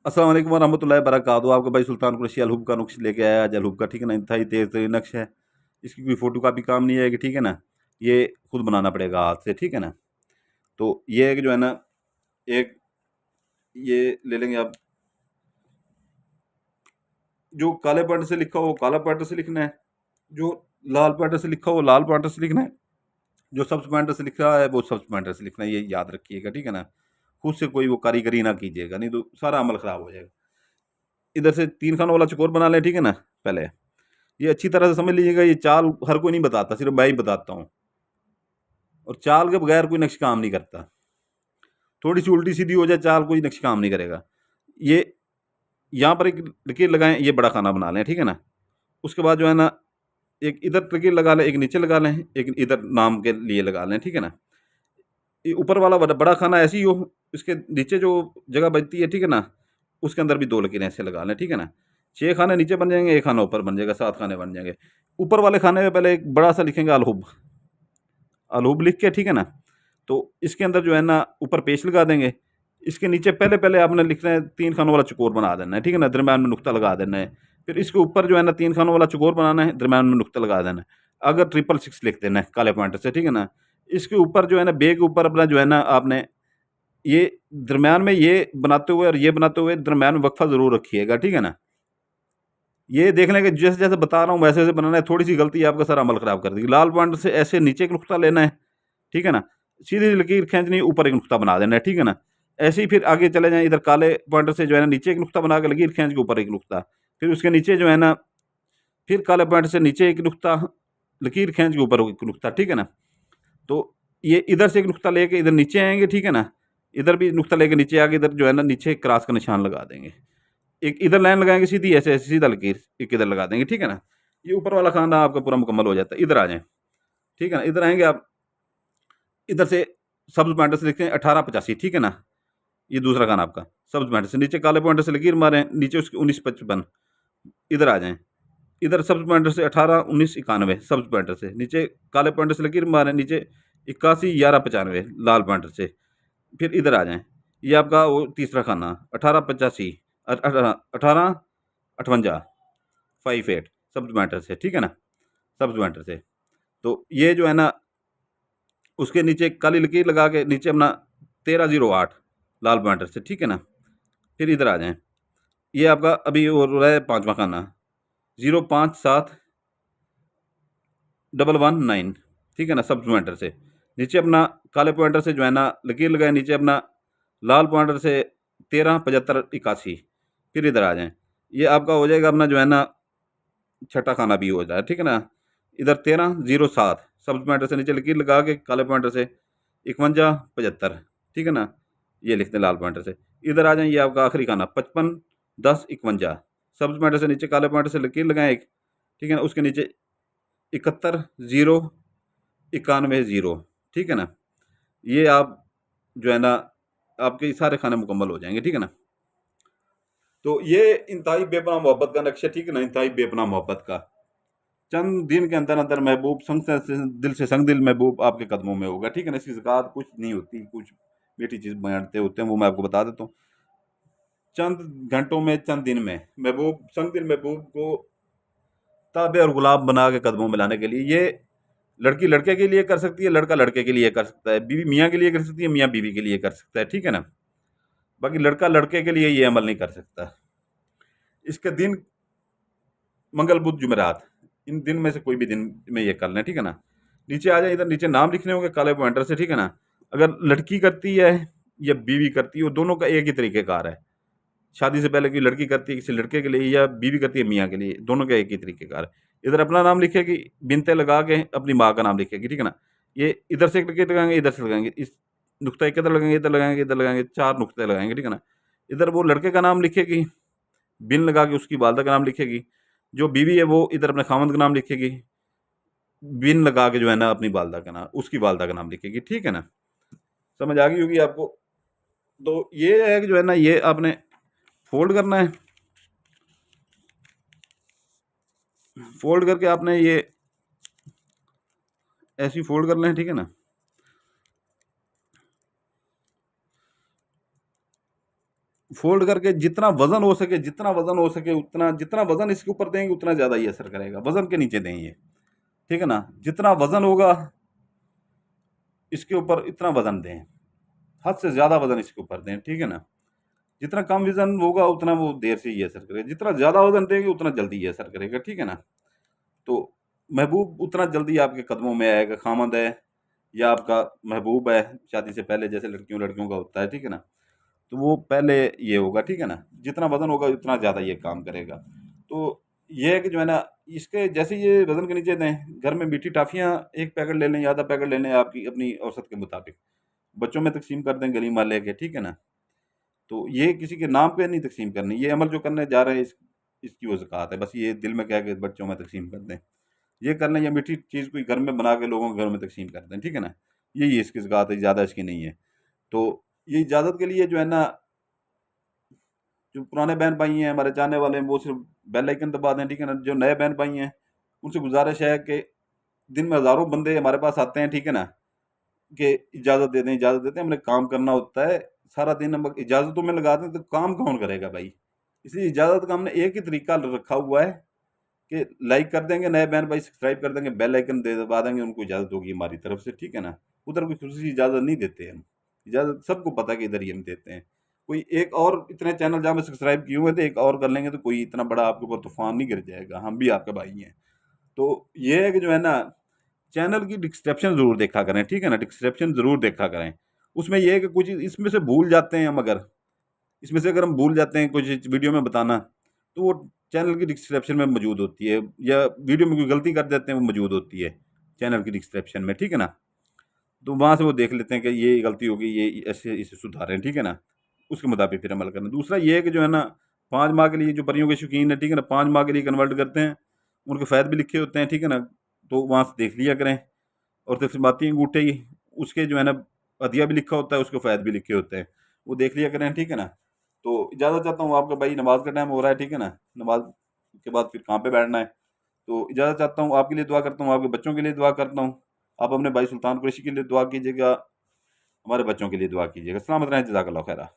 अस्सलाम वालेकुम वरहमतुल्लाहि वबरकातुहू। आपका भाई सुल्तान कुरैशी अलहुब का नुक्श लेके आया आज। अलहुब का, ठीक है ना, इंतहाई तेज़ तरीन नक्श है। इसकी कोई फ़ोटो कापी काम नहीं आएगी, ठीक है ना। ये खुद बनाना पड़ेगा हाथ से, ठीक है ना। तो ये है कि जो है ना, एक ये ले लेंगे आप। जो काले पॉइंटर से लिखा हो वो काला पॉइंटर से लिखना है, जो लाल पॉइंटर से लिखा हो वो लाल पॉइंटर से लिखना है, जो सब्ज़ पॉइंटर से लिख रहा है वो सब्ज़ पॉइंटर से लिखना है। ये याद रखिएगा, ठीक है ना। खुद से कोई वो कारीगरी ना कीजिएगा, नहीं तो सारा अमल ख़राब हो जाएगा। इधर से 3 खानों वाला चौकोर बना लें, ठीक है ना। पहले ये अच्छी तरह से समझ लीजिएगा, ये चाल हर कोई नहीं बताता, सिर्फ मैं ही बताता हूँ। और चाल के बगैर कोई नक्श काम नहीं करता। थोड़ी सी उल्टी सीधी हो जाए चाल, कोई नक्श काम नहीं करेगा। ये यहाँ पर एक लकीर लगाएं, ये बड़ा खाना बना लें, ठीक है ना। उसके बाद जो है ना, एक इधर लकीर लगा लें, एक नीचे लगा लें, एक इधर नाम के लिए लगा लें, ठीक है ना। ये ऊपर वाला बड़ा खाना ऐसे ही हो, इसके नीचे जो जगह बचती है, ठीक है ना, उसके अंदर भी 2 लकीरें ऐसे लगा लें, ठीक है ना। 6 खाने नीचे बन जाएंगे, 1 खाना ऊपर बन जाएगा, 7 खाने बन जाएंगे। ऊपर वाले खाने में पहले एक बड़ा सा लिखेंगे अलहुब। अलहुब लिख के, ठीक है ना, तो इसके अंदर जो है ना ऊपर पेच लगा देंगे। इसके नीचे पहले पहले आपने लिखना है 3 खानों वाला चौकोर बना देना है, ठीक है ना, दरम्यान में नुक्ता लगा देना है। फिर इसके ऊपर जो है ना 3 खानों वाला चौकोर बनाना है, दरम्यान में नुक्ता लगा देना है। अगर 666 लिख देना है काले पॉइंटर से, ठीक है ना। इसके ऊपर जो है ना, बे के ऊपर अपना जो है ना, आपने ये दरम्यान में ये बनाते हुए और ये बनाते हुए दरम्यान में वक्फा ज़रूर रखिएगा, ठीक है ना। ये देख लें कि जैसे जैसे बता रहा हूँ वैसे वैसे बनाना है, थोड़ी सी गलती आपका सारा अमल ख़राब कर देगी। लाल पॉइंटर से ऐसे नीचे एक नुक्ता लेना है, ठीक है ना। सीधी लकीर खींचनी है, ऊपर एक नुक्ता बना देना है, ठीक है ना। ऐसे ही फिर आगे चले जाएँ, इधर काले पॉइंटर से जो है ना नीचे एक नुक्ता बना के लकीर खींच के ऊपर एक नुक्ता, फिर उसके नीचे जो है ना, फिर काले पॉइंटर से नीचे एक नुक्ता, लकीर खींच के ऊपर एक नुक्ता, ठीक है ना। तो ये इधर से एक नुक्ता लेके इधर नीचे आएँगे, ठीक है ना। इधर भी नुक्ता लेके नीचे आके इधर जो है ना नीचे क्रॉस का निशान लगा देंगे। एक इधर लाइन लगाएँगे सीधी, ऐसे ऐसे सीधा लकीर, एक इधर लगा देंगे, ठीक है ना। ये ऊपर वाला खाना आपका पूरा मुकम्मल हो जाता है। इधर आ जाएँ, ठीक है ना। इधर आएँगे आप, इधर से सब्ज़ पॉइंटर से लिखते हैं 1885, ठीक है ना। ये दूसरा खाना आपका सब्ज़ पॉइंटर से, नीचे काले पॉइंटर से लकीर मारें, नीचे उसके 1955। इधर आ जाएँ, इधर सब्ज़ पॉइंटर से 18 19 91 सब्ज़ पॉइंटर से, नीचे काले पॉइंटर से लकीर मारें, नीचे 81 11 95 लाल पॉइंटर से। फिर इधर आ जाएँ, ये आपका वो तीसरा खाना 1885 1858 58 सब्ज़ पॉइंटर से, ठीक है ना, सब्ज़ पॉइंटर से। तो ये जो है ना, उसके नीचे काली लकीर लगा के नीचे अपना 1308 लाल पॉइंटर से, ठीक है ना। फिर इधर आ जाएँ, ये आपका अभी हो रहा है 5वां खाना 057119, ठीक है ना, सब्ज़ पॉइंटर से। नीचे अपना काले पॉइंटर से जो है ना लकीर लगाएँ, नीचे अपना लाल पॉइंटर से 13 75 81। फिर इधर आ जाएँ, ये आपका हो जाएगा अपना जो है ना छठा खाना भी हो जाए, ठीक है ना। इधर 1307 सब्ज़ पॉइंटर से नीचे लकीर लगा के काले पॉइंटर से 51 75, ठीक है ना, ये लिखते हैं लाल पॉइंटर से। इधर आ जाएँ, ये आपका आखिरी खाना 55 10 51 सब्ज़ पॉइंटर से नीचे काले पॉइंटर से लकीर लगाएँ एक, ठीक है ना, उसके नीचे 71 0 91 0, ठीक है ना। ये आप जो है ना, आपके सारे खाने मुकम्मल हो जाएँगे, ठीक है ना। तो ये इंतहाई बेपनाह मोहब्बत का नक्शा, ठीक है ना, इंतहाई बेपनाह मोहब्बत का। चंद दिन के अंदर अंदर महबूब दिल से संग दिल महबूब आपके कदमों में होगा, ठीक है ना। इसकी ज़कात कुछ नहीं होती, कुछ मीठी चीज़ बाँटते होते हैं, वो मैं आपको बता देता हूँ। चंद घंटों में, चंद दिन में महबूब संग दिल महबूब को ताबे और गुलाम बना के कदमों में लाने के लिए, ये लड़की लड़के के लिए कर सकती है, लड़का लड़के के लिए कर सकता है, बीवी मियाँ के लिए कर सकती है, मियाँ बीवी के लिए कर सकता है, ठीक है ना। बाकी लड़का लड़के के लिए ये अमल नहीं कर सकता। इसके दिन मंगल बुध जुमेरात, इन दिन में से कोई भी दिन में ये कर लें, ठीक है ना। नीचे आ जाए, इधर नीचे नाम लिखने होंगे काले पॉइंटर से, ठीक है ना। अगर लड़की करती है या बीवी करती है, वो दोनों का एक ही तरीक़ेकार है। शादी से पहले कोई लड़की करती है किसी लड़के के लिए, या बीवी करती है मियाँ के लिए, दोनों का एक ही तरीक़ेकार है। इधर अपना नाम लिखेगी, बिनते लगा के अपनी माँ का नाम लिखेगी, ठीक है ना। ये इधर से एक लकीर लगाएँगे, इधर से लगाएँगे, इस नुक्ता एक इधर लगाएँगे, इधर लगाएँगे, इधर लगाएँगे, 4 नुक्ते लगाएँगे, ठीक है ना। इधर वो लड़के का नाम लिखेगी, बिन लगा के उसकी वालिदा का नाम लिखेगी। जो बीवी है वो इधर अपने खामद का नाम लिखेगी, बिन लगा के जो है ना अपनी वालिदा का नाम, उसकी वालिदा का नाम लिखेगी, ठीक है ना। समझ आ गई होगी आपको। तो ये है कि जो है ना, ये आपने फ़ोल्ड करना है। फ़ोल्ड करके आपने ये ऐसे ही फ़ोल्ड करना है, ठीक है ना। फ़ोल्ड करके जितना वज़न हो सके उतना, जितना वज़न इसके ऊपर देंगे उतना ज़्यादा ये असर करेगा। वज़न के नीचे दें ये, ठीक है ना? जितना वज़न होगा इसके ऊपर इतना वज़न दें, हद से ज़्यादा वज़न इसके ऊपर दें, ठीक है ना? जितना कम वज़न होगा उतना वो देर से ये असर करेगा, जितना ज़्यादा वज़न देंगे उतना जल्दी ये असर करेगा, ठीक है ना? तो महबूब उतना जल्दी आपके कदमों में आएगा, खामद है या आपका महबूब है, शादी से पहले जैसे लड़कियों का होता है, ठीक है ना? तो वो पहले ये होगा, ठीक है ना? जितना वज़न होगा उतना ज़्यादा ये काम करेगा। तो ये है कि जो है ना, इसके जैसे ये वज़न के नीचे दें, घर में मीठी टॉफ़ियाँ 1 पैकेट ले लें या आधा पैकेट ले लें आपकी अपनी औसत के मुताबिक। बच्चों में तक़सीम कर दें गली मोहल्ले के, ठीक है ना? तो ये किसी के नाम पे नहीं तक़सीम करनी, ये अमल जो करने जा रहे हैं इसकी वो ज़कात है। बस ये दिल में कह के बच्चों में तक़सीम कर दें। ये कर लें या मीठी चीज़ कोई घर में बना के लोगों के घरों में तक़सीम कर दें, ठीक है ना? यही इसकी ज़कात है, ज़्यादा इसकी नहीं है। तो ये इजाज़त के लिए जो है ना, जो पुराने बहन-भाई हैं, हमारे चाहने वाले हैं, वो सिर्फ़ बेल आइकन दबा दें, ठीक है ना? जो नए बहन-भाई हैं, उनसे गुज़ारिश है कि दिन में हज़ारों बंदे हमारे पास आते हैं, ठीक है ना? कि इजाज़त दे दें, हमने काम करना होता है, सारा दिन हम इजाज़तों में लगा दें तो काम कौन करेगा भाई? इसलिए इजाज़त का हमने एक ही तरीका रखा हुआ है कि लाइक कर देंगे नए बहन-भाई, सब्सक्राइब कर देंगे, बेल आइकन दबा देंगे, उनको इजाज़त होगी हमारी तरफ से, ठीक है ना? उधर कोई खुसूसी इजाज़त नहीं देते हम। इजाज़त सबको पता है कि इधर ही हम देते हैं। कोई एक और इतने चैनल जहाँ पे सब्सक्राइब किए हुए थे, एक और कर लेंगे तो कोई इतना बड़ा आपके ऊपर तूफ़ान नहीं गिर जाएगा, हम भी आपके भाई हैं। तो ये है कि जो है ना, चैनल की डिस्क्रिप्शन ज़रूर देखा करें, ठीक है ना? डिस्क्रिप्शन ज़रूर देखा करें। उसमें ये है कि कुछ इसमें से भूल जाते हैं हम, अगर इसमें से अगर हम भूल जाते हैं कुछ वीडियो में बताना, तो वो चैनल की डिस्क्रिप्शन में मौजूद होती है, या वीडियो में कोई गलती कर देते हैं वो मौजूद होती है चैनल की डिस्क्रिप्शन में, ठीक है ना? तो वहाँ से वो देख लेते हैं कि ये गलती हो गई, ये ऐसे इसे सुधारें, ठीक है ना? उसके मुताबिक फिर अमल करना। दूसरा ये है कि जो है ना, 5 माह के लिए जो परियों के शौकीन हैं, ठीक है ना? 5 माह के लिए कन्वर्ट करते हैं, उनके फ़ायदे भी लिखे होते हैं, ठीक है ना? तो वहाँ से देख लिया करें। और तस्लीमाती अंगूठे ही, उसके जो है ना, हदिया भी लिखा होता है, उसके फ़ायदे भी लिखे होते हैं, वो देख लिया करें, ठीक है ना? तो इजाज़त चाहता हूँ आपका भाई, नमाज़ का टाइम हो रहा है, ठीक है ना? नमाज़ के बाद फिर काम पे बैठना है। तो इजाज़त चाहता हूँ, आपके लिए दुआ करता हूँ, आपके बच्चों के लिए दुआ करता हूँ। आप अपने भाई सुल्तान कुरैशी के लिए दुआ कीजिएगा, हमारे बच्चों के लिए दुआ कीजिएगा। सलामत रहें, जज़ाकल्लाह खैरा।